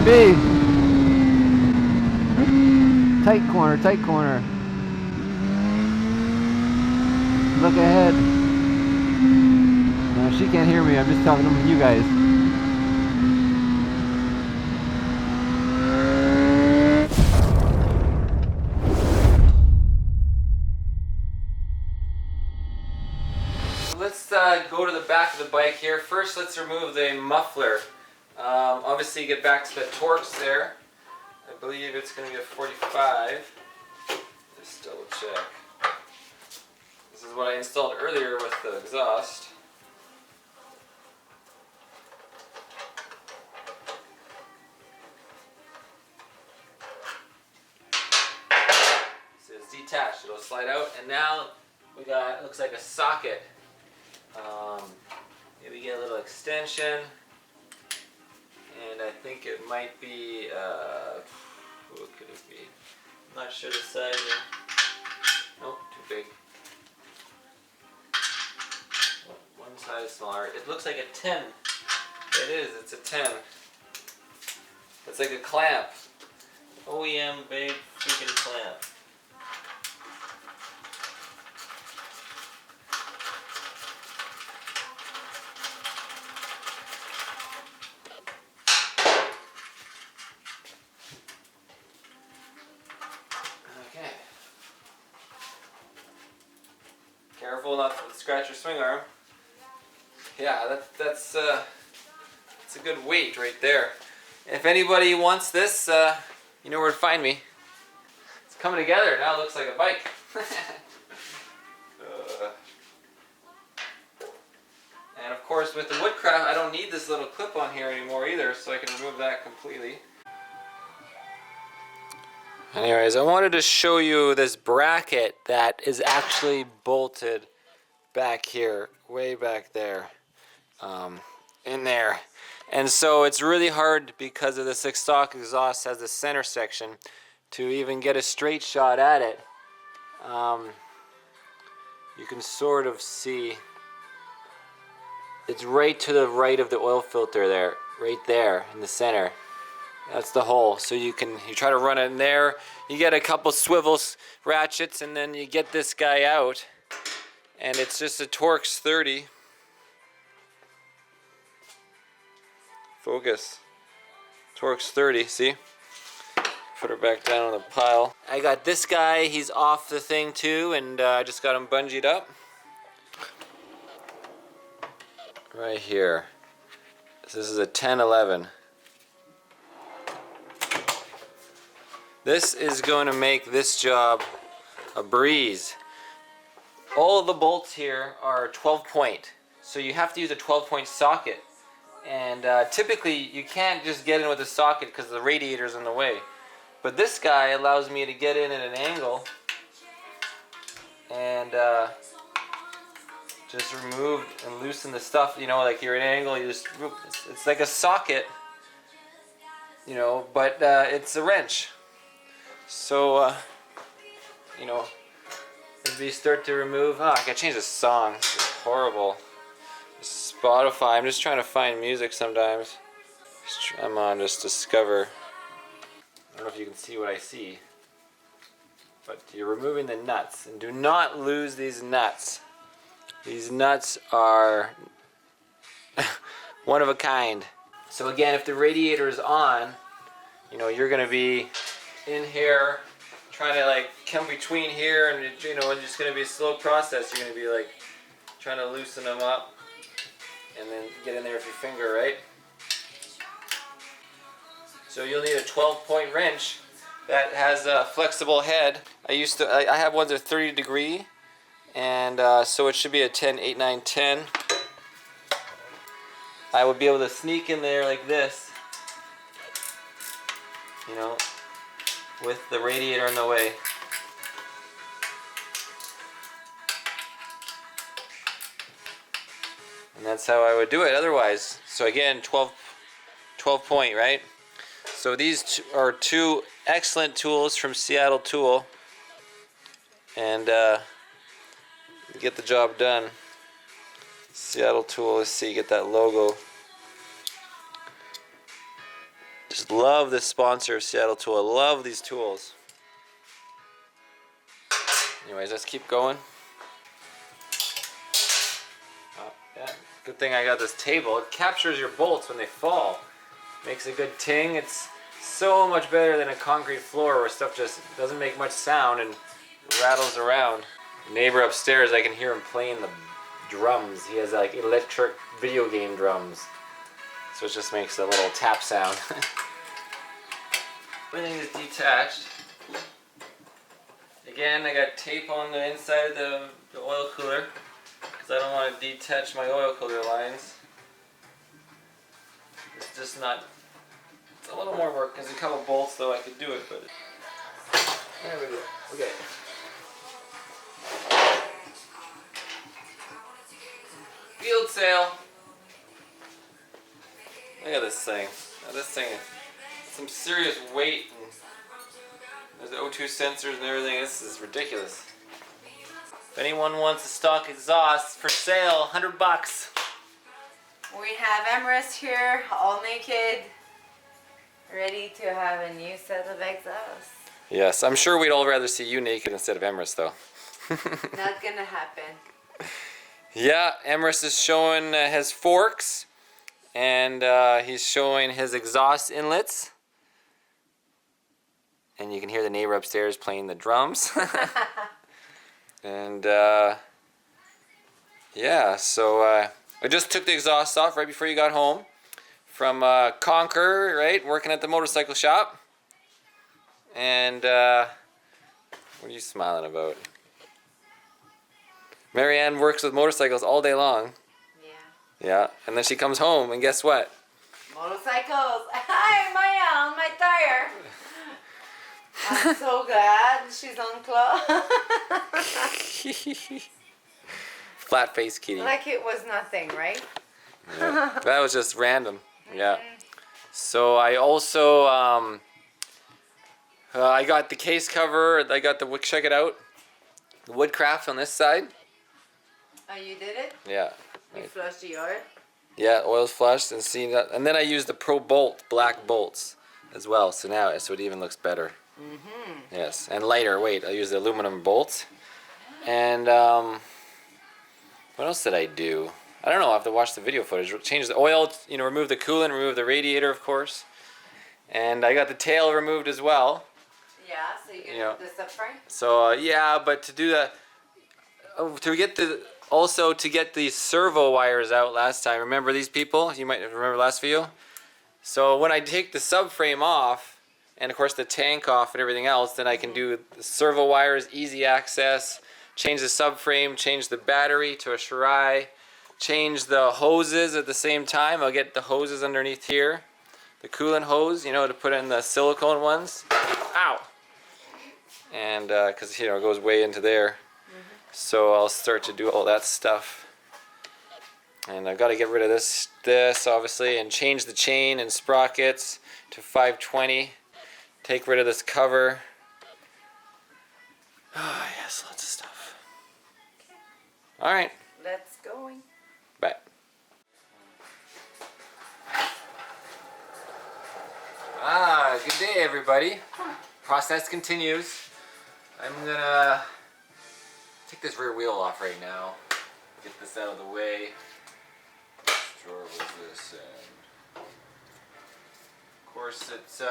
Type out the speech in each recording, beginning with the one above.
B. Tight corner, tight corner. Look ahead. No, she can't hear me. I'm just talking to you guys. Let's go to the back of the bike here. First, let's remove the muffler. Obviously, get back to the Torx there. I believe it's going to be a 45. Just double check. This is what I installed earlier with the exhaust. So it's detached. It'll slide out, and now we got, looks like a socket. Maybe get a little extension, and I think it might be, what could it be? I'm not sure the size. Nope, too big. One side is smaller. It looks like a 10. It is, it's a 10. It's like a clamp. OEM big freaking clamp. Okay. Careful not to scratch your swing arm. Yeah, that's a good weight right there. If anybody wants this, you know where to find me. It's coming together. Now it looks like a bike. And of course, with the Woodcraft, I don't need this little clip on here anymore either, so I can remove that completely. Anyways, I wanted to show you this bracket that is actually bolted back here, way back there, in there. And so it's really hard because of the six stock exhaust has the center section to even get a straight shot at it. You can sort of see it's right to the right of the oil filter there, right there in the center. That's the hole. So you try to run it in there, you get a couple swivels, ratchets, and then you get this guy out, and it's just a Torx 30. Focus. Torx 30, see? Put her back down on the pile. I got this guy, he's off the thing too, and I just got him bungeed up. Right here. This is a 1011. This is going to make this job a breeze. All of the bolts here are 12 point, so you have to use a 12 point socket. And typically you can't just get in with a socket because the radiator's in the way. But this guy allows me to get in at an angle and just remove and loosen the stuff, you know, like you're at an angle, you just, it's like a socket, you know, but it's a wrench. So, you know, as we start to remove, oh, I gotta change the song, it's horrible. Spotify, I'm just trying to find music sometimes. I'm on just Discover. I don't know if you can see what I see, but you're removing the nuts, and do not lose these nuts. These nuts are one of a kind. So again, if the radiator is on, you know, you're gonna be in here trying to like come between here, and you know, it's just gonna be a slow process. You're gonna be like trying to loosen them up and then get in there with your finger, right? So you'll need a 12-point wrench that has a flexible head. I have ones that are 30 degree, and so it should be a 10, 8, 9, 10. I would be able to sneak in there like this, you know, with the radiator in the way. And that's how I would do it otherwise. So again, 12 point, right? So these are two excellent tools from Seattle Tool, and get the job done. Seattle Tool, let's see, get that logo. Just just love this sponsor of Seattle Tool. I love these tools. Anyways, let's keep going. Yeah. Good thing I got this table. It captures your bolts when they fall. Makes a good ting. It's so much better than a concrete floor where stuff just doesn't make much sound and rattles around. Neighbor upstairs, I can hear him playing the drums. He has like electric video game drums. So it just makes a little tap sound. Everything is detached. Again, I got tape on the inside of the oil cooler because I don't want to detach my oil cooler lines. It's just not, it's a little more work because a couple bolts though I could do it, but there we go. Okay. Field sale. Look at this thing. Now this thing is some serious weight and there's the O2 sensors and everything. This is ridiculous. If anyone wants a stock exhaust for sale, 100 bucks. We have Emrys here, all naked, ready to have a new set of exhausts. Yes, I'm sure we'd all rather see you naked instead of Emrys though. Not gonna happen. Yeah, Emrys is showing his forks and he's showing his exhaust inlets. And you can hear the neighbor upstairs playing the drums. And yeah, so I just took the exhaust off right before you got home from Conquer, right? Working at the motorcycle shop. And what are you smiling about? Marianne works with motorcycles all day long. Yeah. Yeah, and then she comes home and guess what? Motorcycles. Hi, Maya, on my tire. I'm so glad she's on clothes. Flat face kitty. Like it was nothing, right? Yeah. That was just random. Yeah. So I also I got the case cover. I got the check it out. The woodcraft on this side. Oh, you did it? Yeah. You flushed the oil? Yeah, oil's flushed and seen that. And then I used the Pro Bolt black bolts as well. So now it even looks better. Mm-hmm. Yes, and lighter weight. I used the aluminum bolts. And what else did I do? I don't know. I have to watch the video footage. Change the oil, you know, remove the coolant, remove the radiator, of course. And I got the tail removed as well. Yeah, so you can do the subframe? So yeah, but to do that, to get the servo wires out last time. Remember these people? You might remember last video. So when I take the subframe off, and of course the tank off and everything else, then I can do the servo wires, easy access, change the subframe, change the battery to a Shirai, change the hoses at the same time. I'll get the hoses underneath here, the coolant hose, you know, to put in the silicone ones. Ow! And because you know it goes way into there, so I'll start to do all that stuff. And I've got to get rid of this obviously, and change the chain and sprockets to 520. Take rid of this cover. Oh yes, lots of stuff. All right. Let's go. Bye. Good day everybody. Process continues. I'm gonna take this rear wheel off right now. Get this out of the way. Which drawer was this in? Of course it's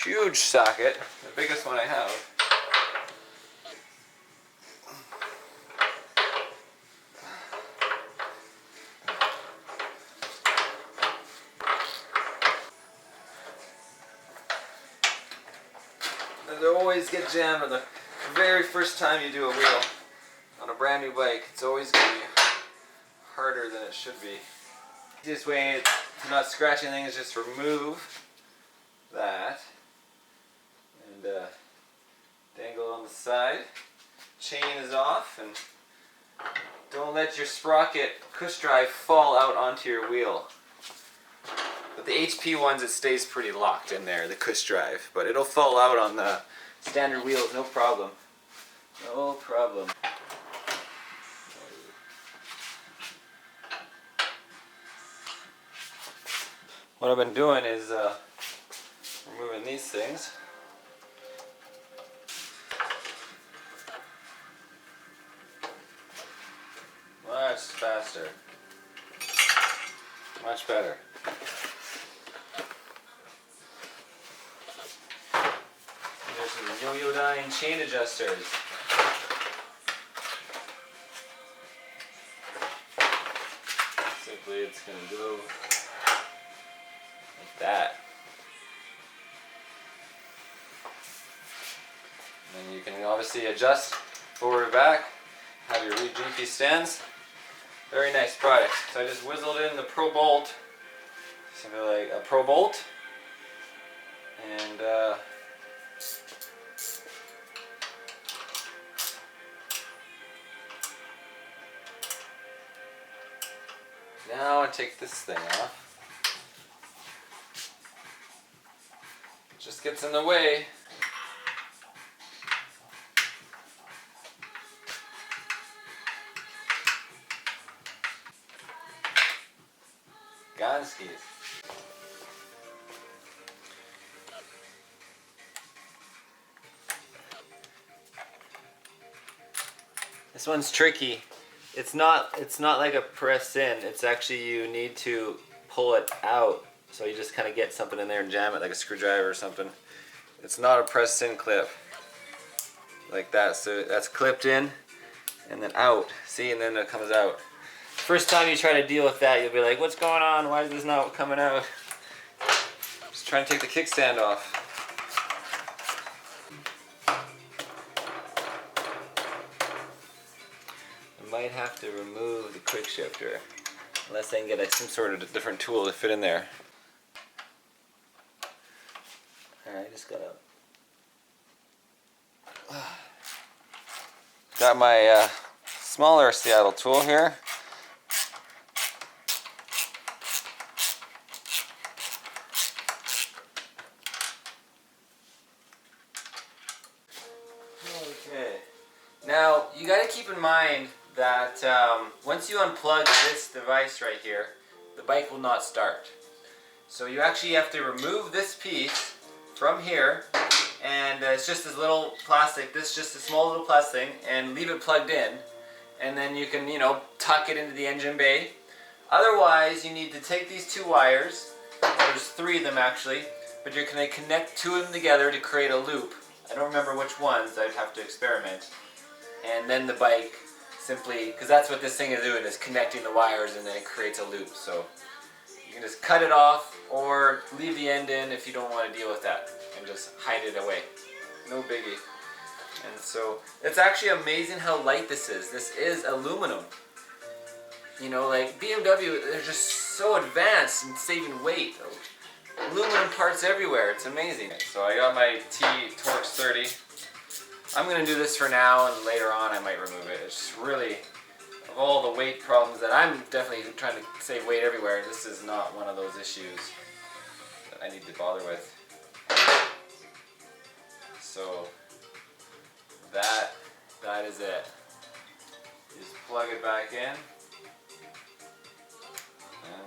huge socket, the biggest one I have. They always get jammed on the very first time you do a wheel on a brand new bike. It's always going to be harder than it should be. The easiest way to not scratch anything is just remove that and dangle it on the side. Chain is off, and don't let your sprocket push drive fall out onto your wheel. But the HP ones, it stays pretty locked in there, the cush drive, but it'll fall out on the standard wheels, no problem. No problem. what I've been doing is removing these things. Much faster. Much better. And there's some yo-yo-dying chain adjusters. Simply it's going to go like that. And then you can obviously adjust forward or back. Have your GP stands. Very nice product. So I just whizzled in the Pro Bolt, something like a Pro Bolt, and now I take this thing off. Just gets in the way. Skis. This one's tricky. It's not like a press in. It's actually you need to pull it out. So you just kind of get something in there and jam it like a screwdriver or something. It's not a press in clip like that. So that's clipped in and then out. See, and then it comes out. First time you try to deal with that, you'll be like, what's going on? Why is this not coming out? Just trying to take the kickstand off. I might have to remove the quick shifter unless I can get some sort of different tool to fit in there. Alright, just got my smaller Seattle tool here. Now, you got to keep in mind that once you unplug this device right here, the bike will not start. So you actually have to remove this piece from here, and it's just this little plastic, this is just a small little plastic thing, and leave it plugged in, and then you can, you know, tuck it into the engine bay. Otherwise, you need to take these two wires, there's 3 of them actually, but you're going to connect 2 of them together to create a loop. I don't remember which ones, I'd have to experiment. And then the bike simply, because that's what this thing is doing, is connecting the wires and then it creates a loop. So you can just cut it off or leave the end in if you don't want to deal with that and just hide it away. No biggie. And so it's actually amazing how light this is. This is aluminum. You know, like BMW, they're just so advanced in saving weight. Aluminum parts everywhere. It's amazing. So I got my Torx 30. I'm going to do this for now, and later on I might remove it. It's just really, of all the weight problems that I'm definitely trying to save weight everywhere, this is not one of those issues that I need to bother with. So that is it. You just plug it back in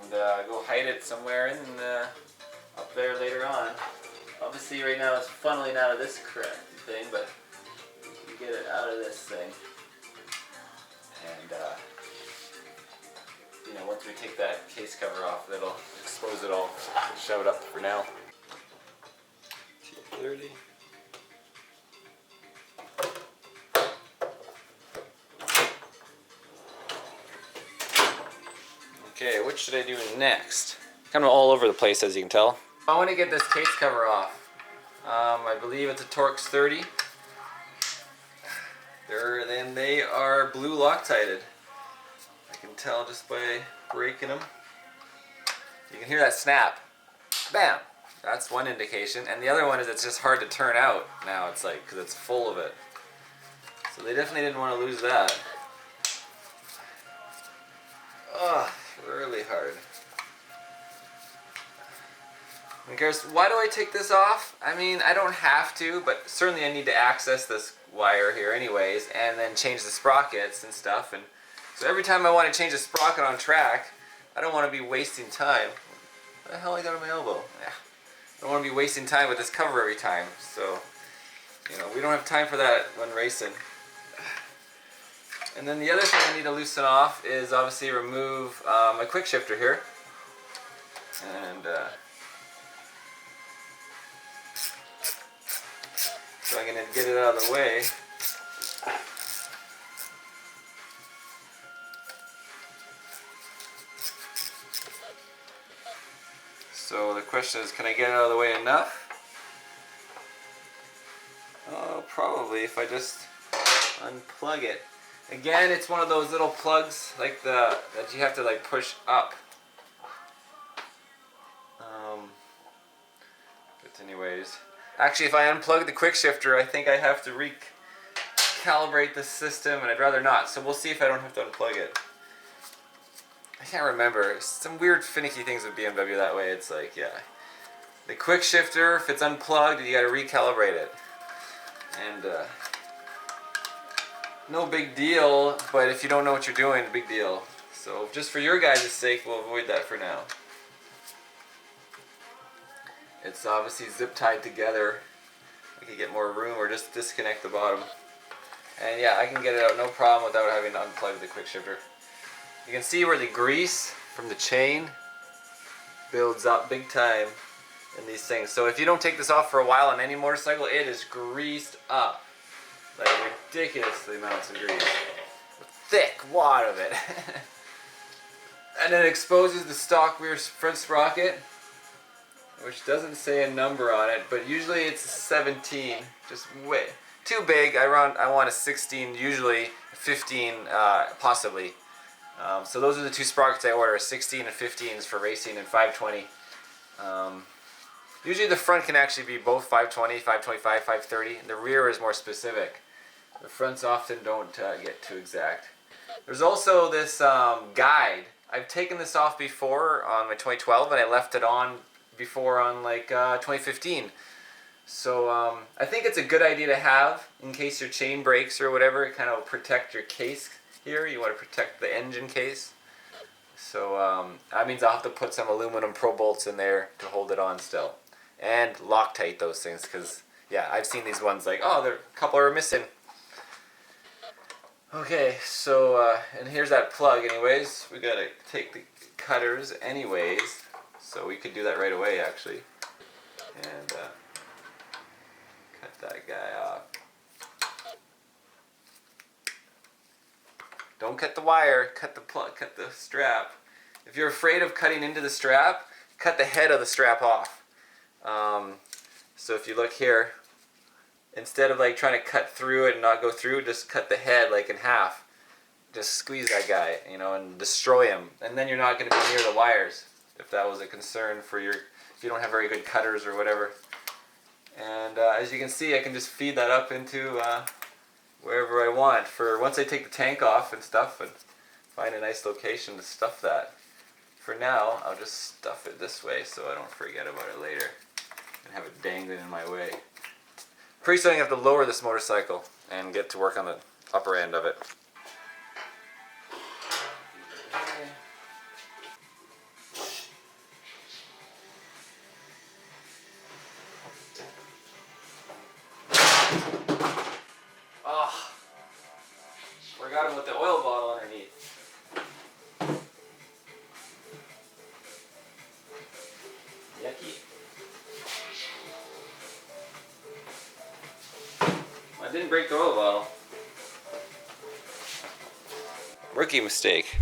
and go hide it somewhere in up there later on. Obviously right now it's funneling out of this correct thing, but get it out of this thing, and you know, once we take that case cover off, that'll expose it all. Shove it up for now. T30. Okay, what should I do next? Kind of all over the place, as you can tell. I want to get this case cover off. I believe it's a Torx 30. And they are blue Loctited. I can tell just by breaking them. You can hear that snap. Bam! That's one indication. And the other one is it's just hard to turn out now. It's like, because it's full of it. So they definitely didn't want to lose that. Ugh, really hard. And guys, why do I take this off? I mean, I don't have to, but certainly I need to access this wire here anyways, and then change the sprockets and stuff. And so every time I want to change a sprocket on track, I don't want to be wasting time. What the hell I got on my elbow? Yeah. I don't want to be wasting time with this cover every time. So, you know, we don't have time for that when racing. And then the other thing I need to loosen off is obviously remove my quick shifter here. And so I'm going to get it out of the way. So the question is, can I get it out of the way enough? Oh, probably if I just unplug it. Again, it's one of those little plugs like that you have to like push up. But anyways, actually, if I unplug the quick shifter, I think I have to recalibrate the system, and I'd rather not. So we'll see if I don't have to unplug it. I can't remember. Some weird finicky things with BMW that way. It's like, yeah, the quick shifter, if it's unplugged, you got to recalibrate it. And no big deal, but if you don't know what you're doing, big deal. So just for your guys' sake, we'll avoid that for now. It's obviously zip tied together. I could get more room or just disconnect the bottom. And yeah, I can get it out no problem without having to unplug the quick shifter. You can see where the grease from the chain builds up big time in these things. So if you don't take this off for a while on any motorcycle, it is greased up. Like ridiculously amounts of grease. A thick wad of it. And it exposes the stock rear front sprocket, which doesn't say a number on it, but usually it's a 17. Just way too big. I want a 16, usually 15, possibly. So those are the two sprockets I order, 16 and 15s for racing and 520. Usually the front can actually be both 520, 525, 530. And the rear is more specific. The fronts often don't get too exact. There's also this guide. I've taken this off before on my 2012, and I left it on before on like 2015. So I think it's a good idea to have in case your chain breaks or whatever. It kind of will protect your case here. You want to protect the engine case. So that means I'll have to put some aluminum pro bolts in there to hold it on still. And Loctite those things, because yeah, I've seen these ones like, oh, a couple are missing. Okay, so and here's that plug anyways. We gotta take the cutters anyways, so we could do that right away actually. And cut that guy off. Don't cut the wire, cut the plug, cut the strap. If you're afraid of cutting into the strap, cut the head of the strap off. So if you look here, instead of like trying to cut through it and not go through, just cut the head like in half. Just squeeze that guy, you know, and destroy him. And then you're not going to be near the wires, if that was a concern for if you don't have very good cutters or whatever. And as you can see, I can just feed that up into wherever I want. For once I take the tank off and stuff and find a nice location to stuff that. For now, I'll just stuff it this way so I don't forget about it later and have it dangling in my way. Pretty soon I have to lower this motorcycle and get to work on the upper end of it. Oh, forgot about the oil bottle underneath. Yucky. I didn't break the oil bottle. Rookie mistake.